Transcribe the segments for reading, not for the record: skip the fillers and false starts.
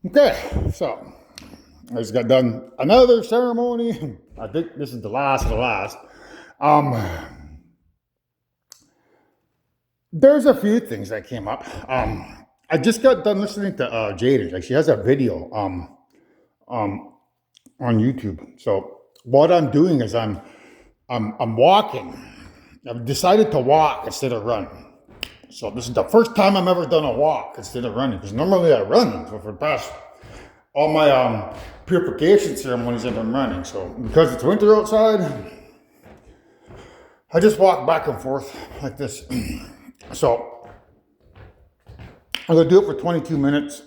Okay, so I just got done another ceremony. I think this is the last of the last. Um, there's a few things that came up. I just got done listening to Jaden. Like she has a video um, on YouTube. So what I'm doing is I'm walking. I've decided to walk instead of run. So this is the first time I've ever done a walk instead of running. Because normally I run for the past all my purification ceremonies I've been running. So because it's winter outside, I just walk back and forth like this. So I'm gonna do it for 22 minutes.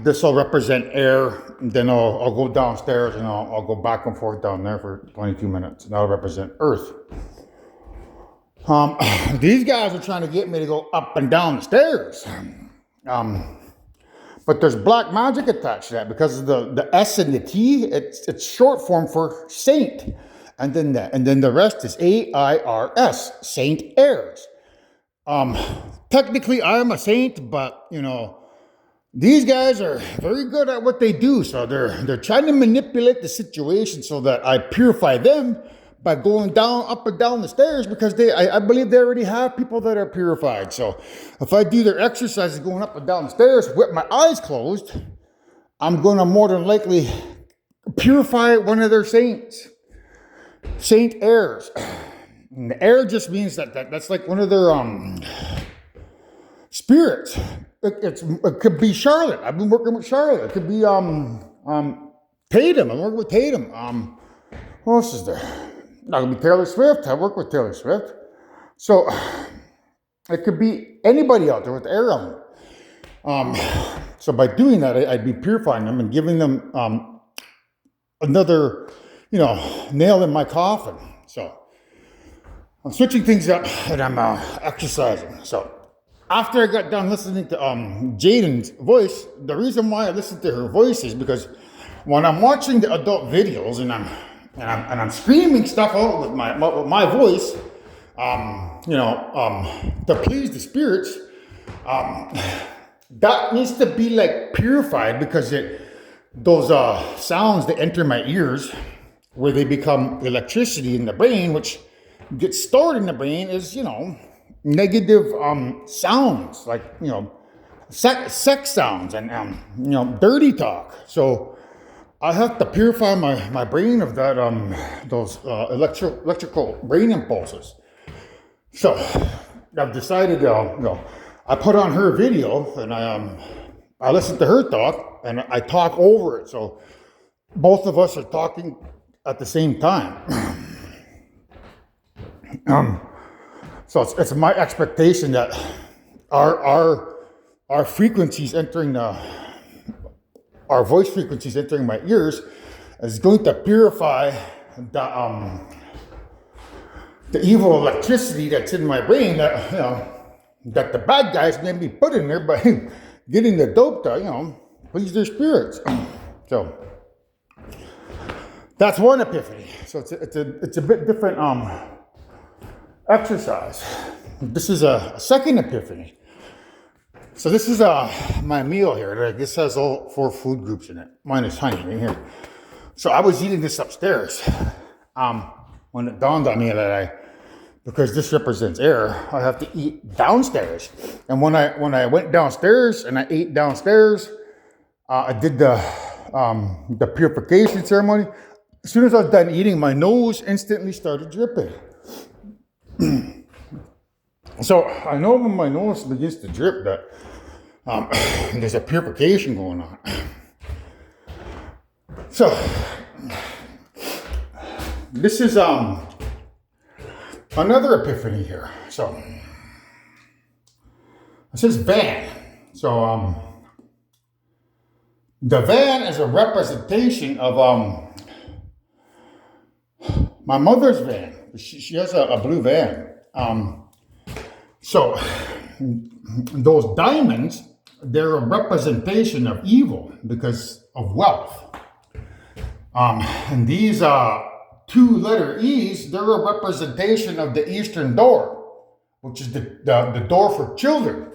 This will represent air, and then I'll go downstairs and I'll go back and forth down there for 22 minutes. And that'll represent earth. These guys are trying to get me to go up and down the stairs. But there's black magic attached to that because of the S and the T. It's short form for saint, and then the rest is AIRS, Saint Airs. Technically, I'm a saint, but these guys are very good at what they do. So they're trying to manipulate the situation so that I purify them by going up and down the stairs, because I believe they already have people that are purified. So if I do their exercises going up and down the stairs with my eyes closed, I'm going to more than likely purify one of their saints. Saint Airs. And the air just means that's like one of their spirits. It could be Charlotte. I've been working with Charlotte. It could be Tatum. I'm working with Tatum. Who else is there? Not gonna be Taylor Swift. I work with Taylor Swift. So it could be anybody out there with air element. So by doing that, I'd be purifying them and giving them another, nail in my coffin. So I'm switching things up and I'm exercising. So after I got done listening to Jaden's voice, the reason why I listened to her voice is because when I'm watching the adult videos and I'm screaming stuff out with my voice, to please the spirits, that needs to be like purified, because those sounds that enter my ears, where they become electricity in the brain, which gets stored in the brain, is negative sounds, like sex sounds and dirty talk. So I have to purify my brain of that those electrical brain impulses. So I've decided, I put on her video and I listen to her talk and I talk over it. So both of us are talking at the same time. So it's my expectation that our frequencies entering our voice frequencies entering my ears is going to purify the evil electricity that's in my brain that the bad guys may be put in there by getting the dope to please their spirits. So that's one epiphany. So it's a bit different exercise. This is a second epiphany. So this is my meal here. This has all 4 food groups in it, minus honey right here. So I was eating this upstairs when it dawned on me that because this represents air, I have to eat downstairs. And when I went downstairs and I ate downstairs, I did the purification ceremony. As soon as I was done eating, my nose instantly started dripping. So I know when my nose begins to drip that there's a purification going on. So this is another epiphany here. So it says van. So the van is a representation of my mother's van. She has a blue van. So those diamonds, they're a representation of evil because of wealth. And these 2-letter E's, they're a representation of the Eastern Door, which is the door for children.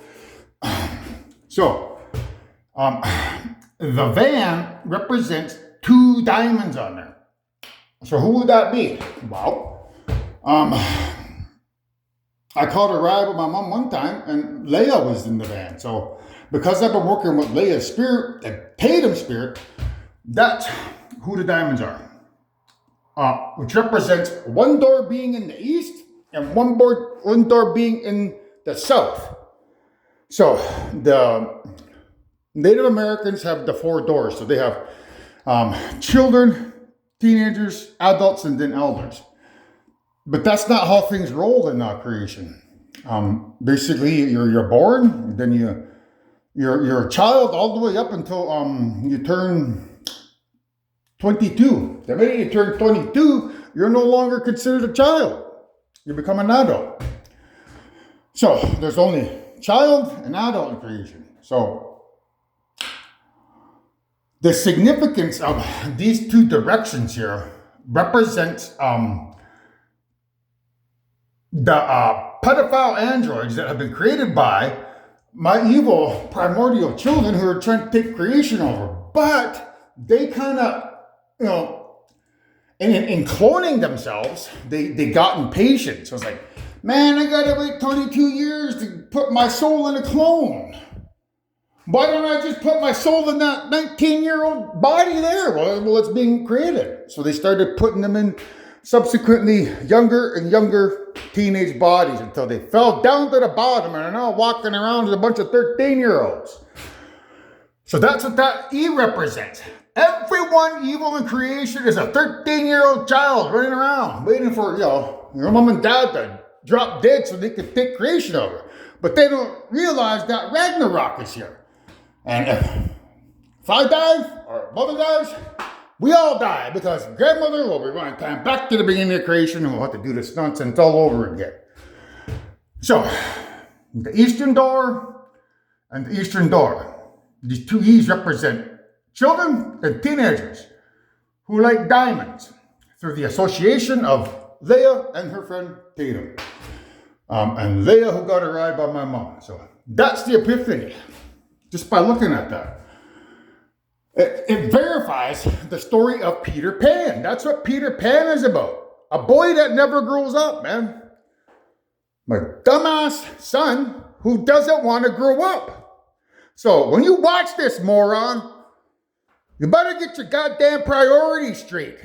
So Um, the van represents 2 diamonds on there. So who would that be? Well, I caught a ride with my mom one time, and Leia was in the van. So because I've been working with Leia's spirit and Tatum's spirit, that's who the diamonds are. Which represents one door being in the east and one door being in the south. So the Native Americans have the 4 doors. So they have children, teenagers, adults, and then elders. But that's not how things roll in creation. Basically, you're born, then you're a child all the way up until you turn 22. The minute you turn 22, you're no longer considered a child. You become an adult. So there's only child and adult in creation. So the significance of these 2 directions here represents the pedophile androids that have been created by my evil primordial children who are trying to take creation over. But they kind of, in cloning themselves, they got impatient. So it's like, man, I gotta wait 22 years to put my soul in a clone. Why don't I just put my soul in that 19-year-old body there? Well, it's being created. So they started putting them in subsequently younger and younger teenage bodies until they fell down to the bottom and are now walking around as a bunch of 13-year-olds. So that's what that E represents. Everyone evil in creation is a 13-year-old child running around waiting for, your mom and dad to drop dead so they could take creation over. But they don't realize that Ragnarok is here. And if I die or mother dies, we all die because grandmother will be running time back to the beginning of creation and we'll have to do this nonsense all over again. So, the eastern door and the eastern door. These 2 E's represent children and teenagers who like diamonds through the association of Leia and her friend Tatum. And Leia who got a ride by my mom. So that's the epiphany. Just by looking at that. It verifies the story of Peter Pan. That's what Peter Pan is about. A boy that never grows up, man. My dumbass son who doesn't want to grow up. So when you watch this, moron, you better get your goddamn priorities straight.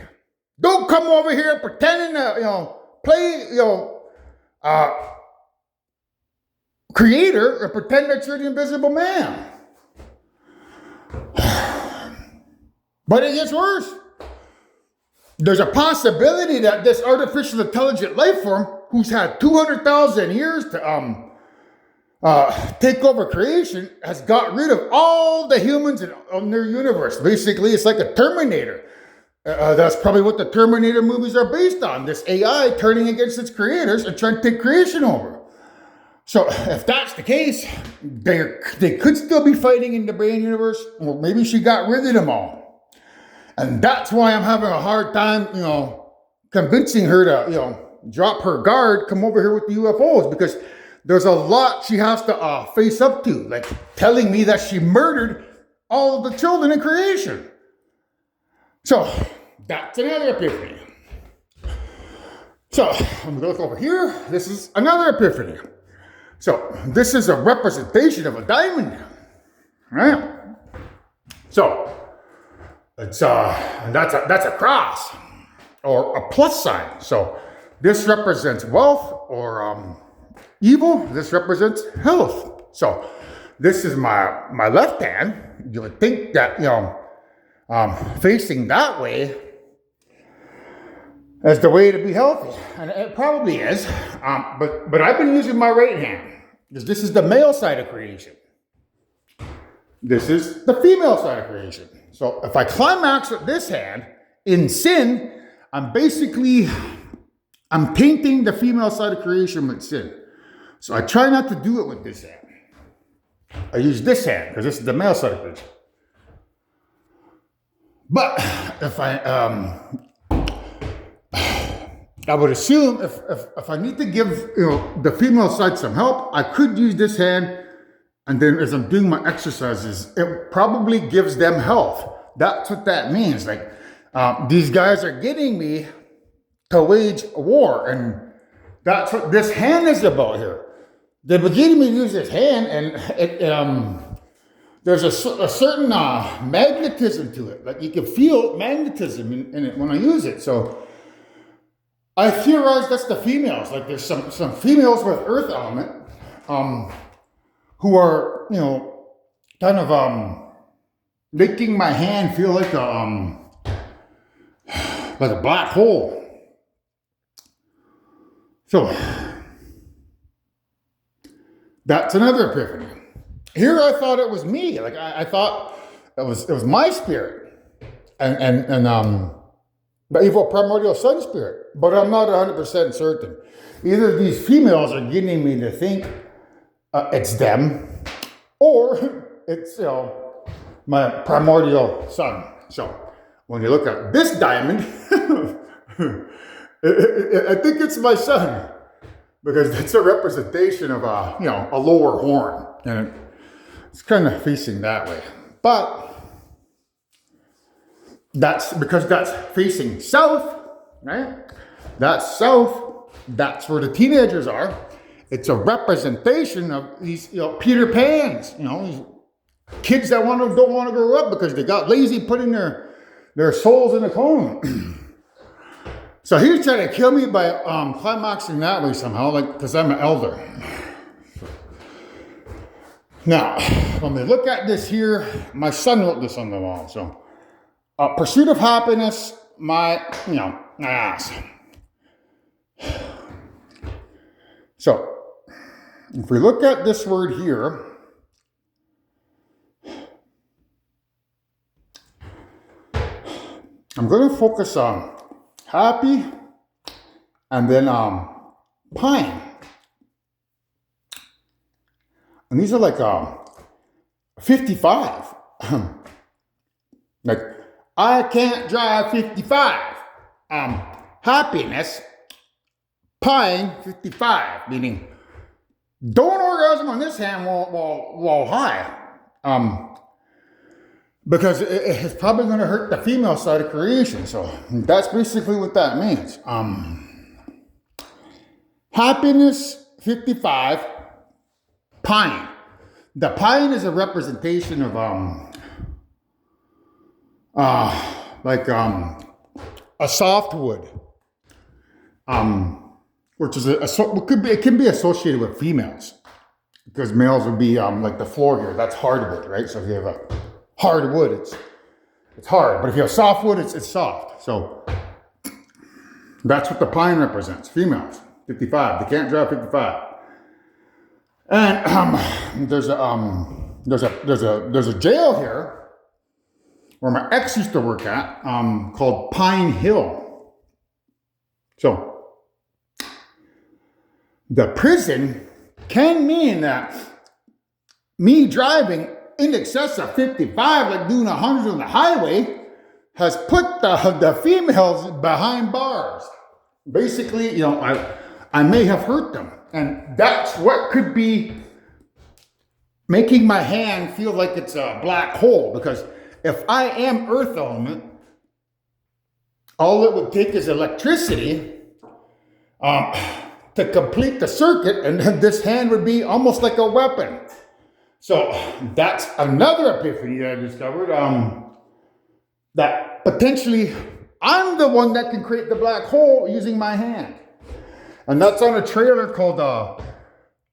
Don't come over here pretending to, play, creator and pretend that you're the invisible man. But it gets worse. There's a possibility that this artificial intelligent life form, who's had 200,000 years to take over creation, has got rid of all the humans in their universe. Basically, it's like a Terminator. That's probably what the Terminator movies are based on. This AI turning against its creators and trying to take creation over. So if that's the case, they could still be fighting in the brain universe. Or maybe she got rid of them all. And that's why I'm having a hard time, convincing her to, drop her guard, come over here with the UFOs, because there's a lot she has to face up to, like telling me that she murdered all of the children in creation. So that's another epiphany. So I'm going to look over here. This is another epiphany. So this is a representation of a diamond, right? So it's that's a cross or a plus sign. So this represents wealth or evil. This represents health. So this is my left hand. You would think that facing that way is the way to be healthy, and it probably is. But I've been using my right hand because this is the male side of creation. This is the female side of creation. So if I climax with this hand in sin, I'm tainting the female side of creation with sin. So I try not to do it with this hand. I use this hand because this is the male side of creation. But if I would assume if I need to give the female side some help, I could use this hand And then as I'm doing my exercises, it probably gives them health. That's what that means. Like, these guys are getting me to wage war. And that's what this hand is about here. They're beginning me to use this hand, and there's a certain magnetism to it. Like, you can feel magnetism in it when I use it. So I theorize that's the females. Like, there's some females with earth element who are, kind of making my hand feel like a black hole. So that's another epiphany. Here I thought it was me. Like, I thought it was my spirit and the evil primordial sun spirit. But I'm not 100% certain. Either these females are getting me to think it's them, or it's my primordial sun. So when you look at this diamond, I think it's my sun, because it's a representation of a lower horn, and it's kind of facing that way. But that's because that's facing south, right? That's south. That's where the teenagers are. It's a representation of these, Peter Pans, these kids that don't want to grow up because they got lazy putting their souls in a cone. So he's trying to kill me by climaxing that way somehow, because I'm an elder. Now, when we look at this here, my son wrote this on the wall. So, pursuit of happiness, my ass. So, if we look at this word here, I'm going to focus on happy and then pine. And these are like 55. Like, I can't drive 55. Happiness, pine 55, meaning don't orgasm on this hand while high. Because it's probably going to hurt the female side of creation. So that's basically what that means. Happiness 55, pine. The pine is a representation of a softwood, which is it can be associated with females, because males would be like the floor here. That's hardwood, right? So if you have a hardwood, it's hard. But if you have softwood, it's soft. So that's what the pine represents. Females, 55. They can't drive 55. And there's a jail here where my ex used to work at, called Pine Hill. So the prison can mean that me driving in excess of 55, like doing 100 on the highway, has put the females behind bars. Basically, I may have hurt them. And that's what could be making my hand feel like it's a black hole. Because if I am earth element, all it would take is electricity to complete the circuit, and then this hand would be almost like a weapon. So that's another epiphany that I discovered, that potentially I'm the one that can create the black hole using my hand. And that's on a trailer called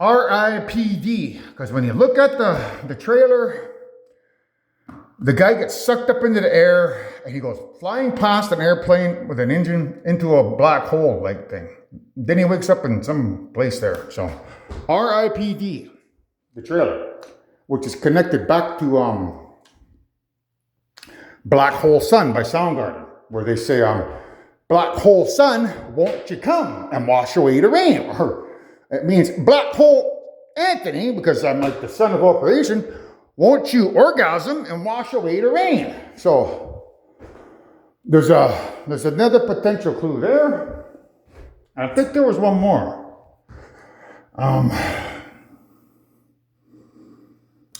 RIPD. Because when you look at the trailer, the guy gets sucked up into the air and he goes flying past an airplane with an engine into a black hole like thing. Then he wakes up in some place there. So RIPD, the trailer, which is connected back to Black Hole Sun by Soundgarden, where they say, black hole sun, won't you come and wash away the rain? Or it means black hole Anthony, because I'm like the son of all creation, won't you orgasm and wash away the rain? So there's another potential clue there. I think there was one more.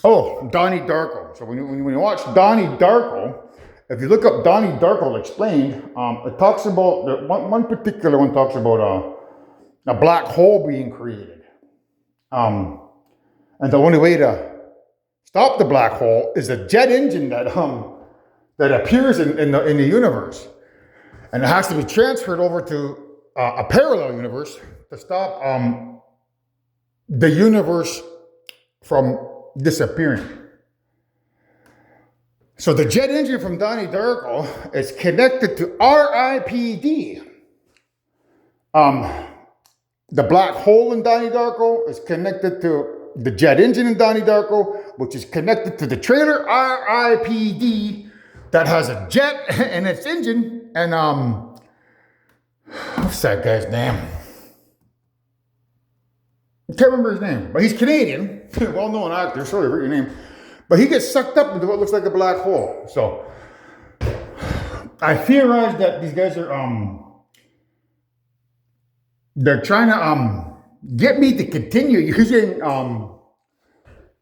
Oh, Donnie Darko. So when you watch Donnie Darko, if you look up Donnie Darko Explained, it talks about, one particular one talks about a black hole being created. And the only way to stop the black hole is a jet engine that appears in the universe. And it has to be transferred over to a parallel universe to stop the universe from disappearing. So the jet engine from Donnie Darko is connected to RIPD. The black hole in Donnie Darko is connected to the jet engine in Donnie Darko, which is connected to the trailer RIPD that has a jet in its engine. And what's that guy's name? I can't remember his name, but he's Canadian, well-known actor. Sorry, I forgot your name. But he gets sucked up into what looks like a black hole. So I theorize that these guys are they're trying to get me to continue using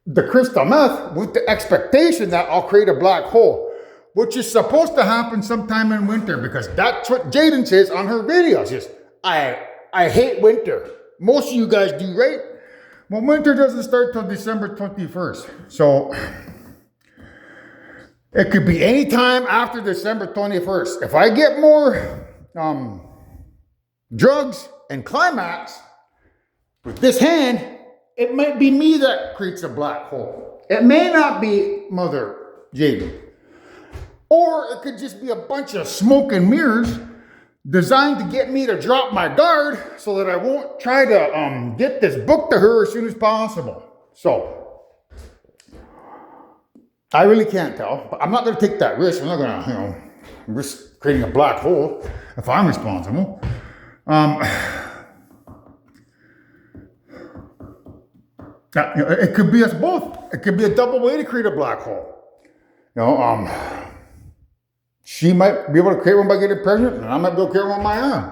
the crystal meth with the expectation that I'll create a black hole, which is supposed to happen sometime in winter, because that's what Jaden says on her videos. Is I hate winter. Most of you guys do, right? Well, winter doesn't start till December 21st. So it could be any time after December 21st. If I get more drugs and climax with this hand, it might be me that creates a black hole. It may not be Mother Jaden. Or it could just be a bunch of smoke and mirrors designed to get me to drop my guard so that I won't try to get this book to her as soon as possible. So, I really can't tell, but I'm not going to take that risk. I'm not going to, risk creating a black hole if I'm responsible. It could be us both. It could be a double way to create a black hole. She might be able to create one by getting pregnant, and I might be able to create one on my own.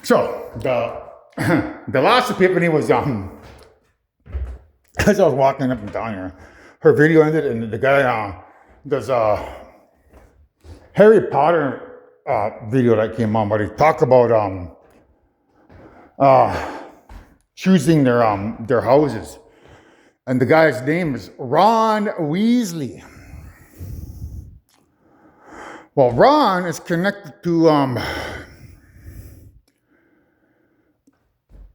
So, the last epiphany was, as I was walking up and down here, her video ended, and the guy does a Harry Potter video that came on, where he talked about choosing their houses. And the guy's name is Ron Weasley. Well, Ron is connected to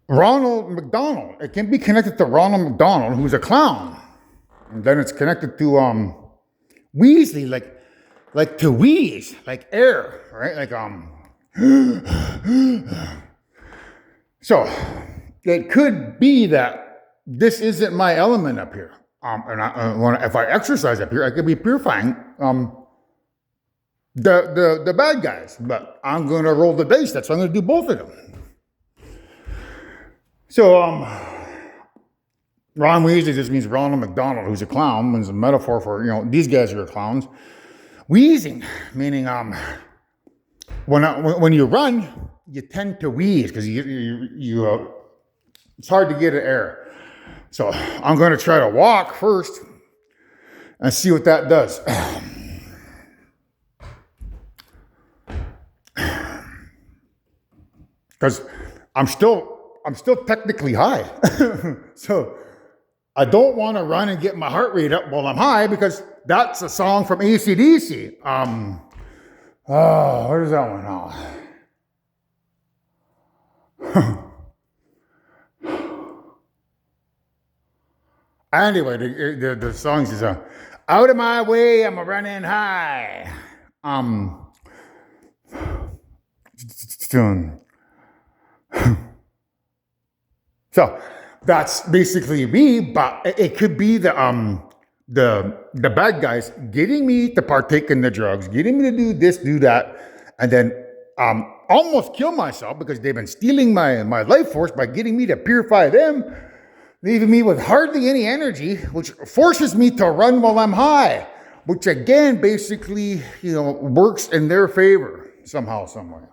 Ronald McDonald. It can be connected to Ronald McDonald, who's a clown. And then it's connected to Weasley, like to wheeze, like air, right? Like So it could be that this isn't my element up here. And if I exercise up here, I could be purifying the bad guys. But I'm going to roll the dice. That's why I'm going to do both of them. So Ron Weasley just means Ronald McDonald, who's a clown. It's a metaphor for, these guys are clowns. Wheezing, meaning when you run, you tend to wheeze because you it's hard to get air. So I'm going to try to walk first and see what that does. Because I'm still technically high. So I don't want to run and get my heart rate up while I'm high, because that's a song from AC/DC. What is that one now? Anyway, the song is out of my way, I'm a running high. So that's basically me, but it could be the bad guys getting me to partake in the drugs, getting me to do this, do that, and then almost kill myself because they've been stealing my life force by getting me to purify them, leaving me with hardly any energy, which forces me to run while I'm high, which again basically works in their favor somehow, some way.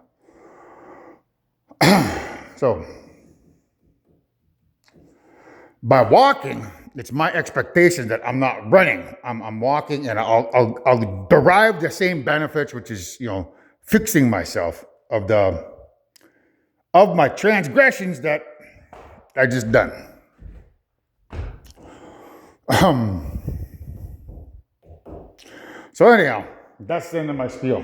So By walking, it's my expectation that I'm not running. I'm walking, and I'll derive the same benefits, which is fixing myself of my transgressions that I just done. So anyhow, that's the end of my spiel.